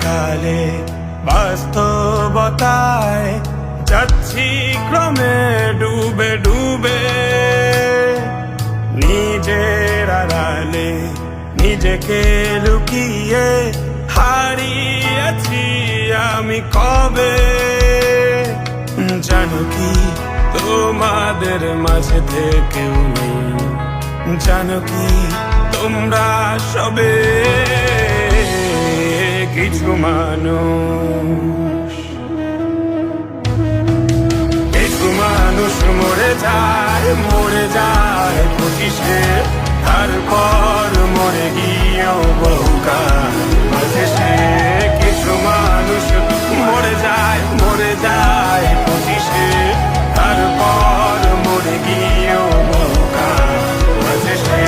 কালে বাস্তবতায় যাচ্ছি ক্রমে ডুবে ডুবে, নিজের আড়ালে নিজেকে লুকিয়ে হারিয়েছি আমি কবে। জানো কি তোমাদের মাঝে থেকেও নেই, জানো কি তোমরা সবে কিছু মানুষ। কিছু মানুষ মরে যায় 25-এ, তারপর মরে গিয়েও বহুকাল বাঁচে সে। কিছু মানুষ মরে যায় 25-এ, তারপর মরে গিয়েও বহুকাল বাঁচে সে।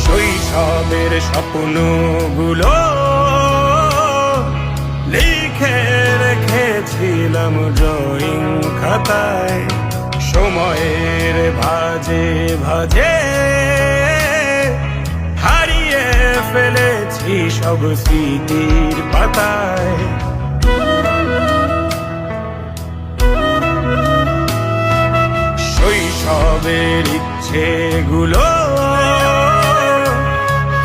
শৈশবের স্বপ্নগুলো লিখে রেখেছিলাম ড্রয়িং খাতায়, সময়ের ভাজে ভাজে হারিয়ে ফেলেছি সব স্মৃতির পাতায়। শৈশবের ইচ্ছেগুলো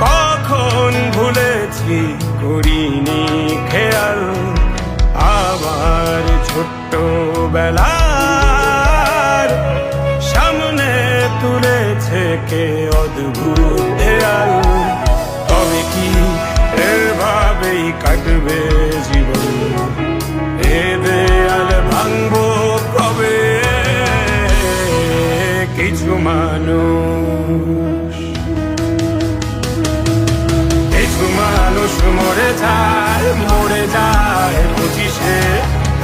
কখন ভুলেছি করিনি খেয়াল, আমার ছোট্টবেলার সামনে তুলেছে কে অদ্ভুত দেয়াল। তবে কি এভাবেই কাটবে জীবন, এ দেয়াল ভাঙবো কবে? কিছু মানুষ মরে যায় 25-এ,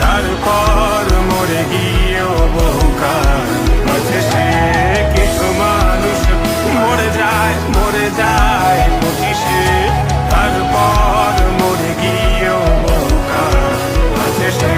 তারপর মরে গিয়েও বহুকাল বাঁচে সে। কিছু মানুষ মরে যায় 25-এ, তারপর মরে গিয়েও বহুকাল বাঁচে সে।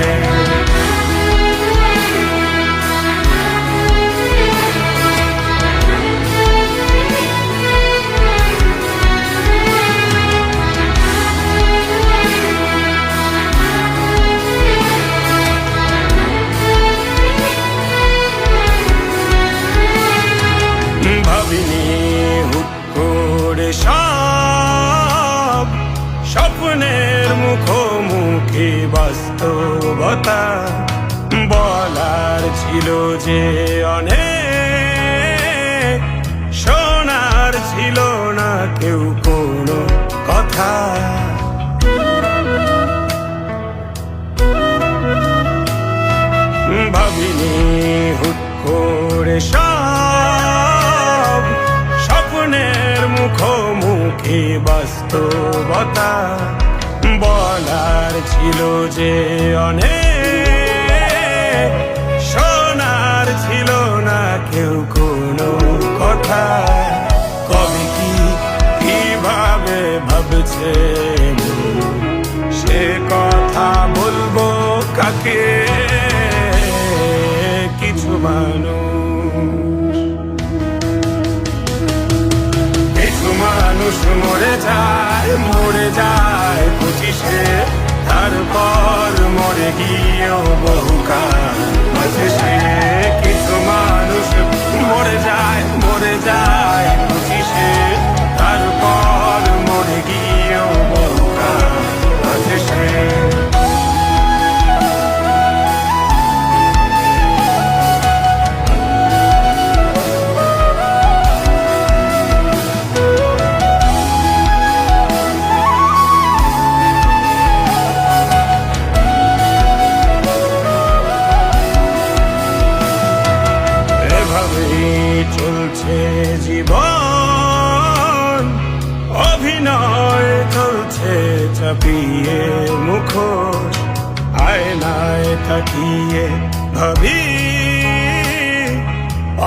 ভাবিনি হুট করে সব স্বপ্নের মুখোমুখি বাস্তবতা, বলার ছিল যে অনেক, শোনার ছিল না কেউ কোনো কথা। ভাবিনি হুট করে সব স্বপ্নের মুখোমুখি বাস্তবতা, বলার ছিল যে অনেক, শোনার ছিল না কেউ কোনো কথা। কবে কি কিভাবে ভাবছে সে কথা বলবো কাকে? কিছু মানুষ মরে যায় 25-এ, তারপর মরে গিয়েও বহুকাল বাঁচে সে। কিছু মানুষ মরে যায় 25-এ, তারপর মরে গিয়েও বহুকাল বাঁচে সে। চলছে জীবন, অভিনয় চলছে চাপিয়ে মুখোশ, আয়নায় তাকিয়ে ভাবি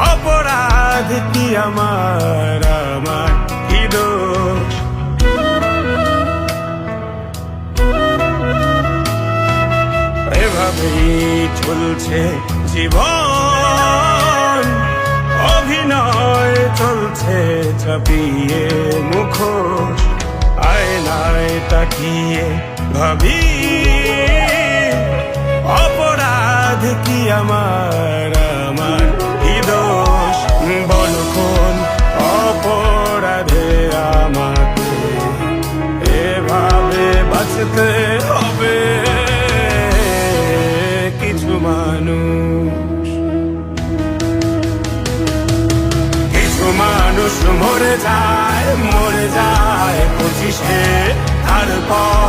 অপরাধ অপরাধ কি আমার কি দোষ? এভাবেই চলছে জীবন, অভিনয় চলছে চাপিয়ে মুখোশ। আয়নায় তাকিয়ে ভাবি অপরাধ কি আমার কি দোষ? বলো কোন অপরাধে আমাকে এভাবে বাঁচতে হবে? কিছু মানুষ মরে যায় 25-এ, তারপর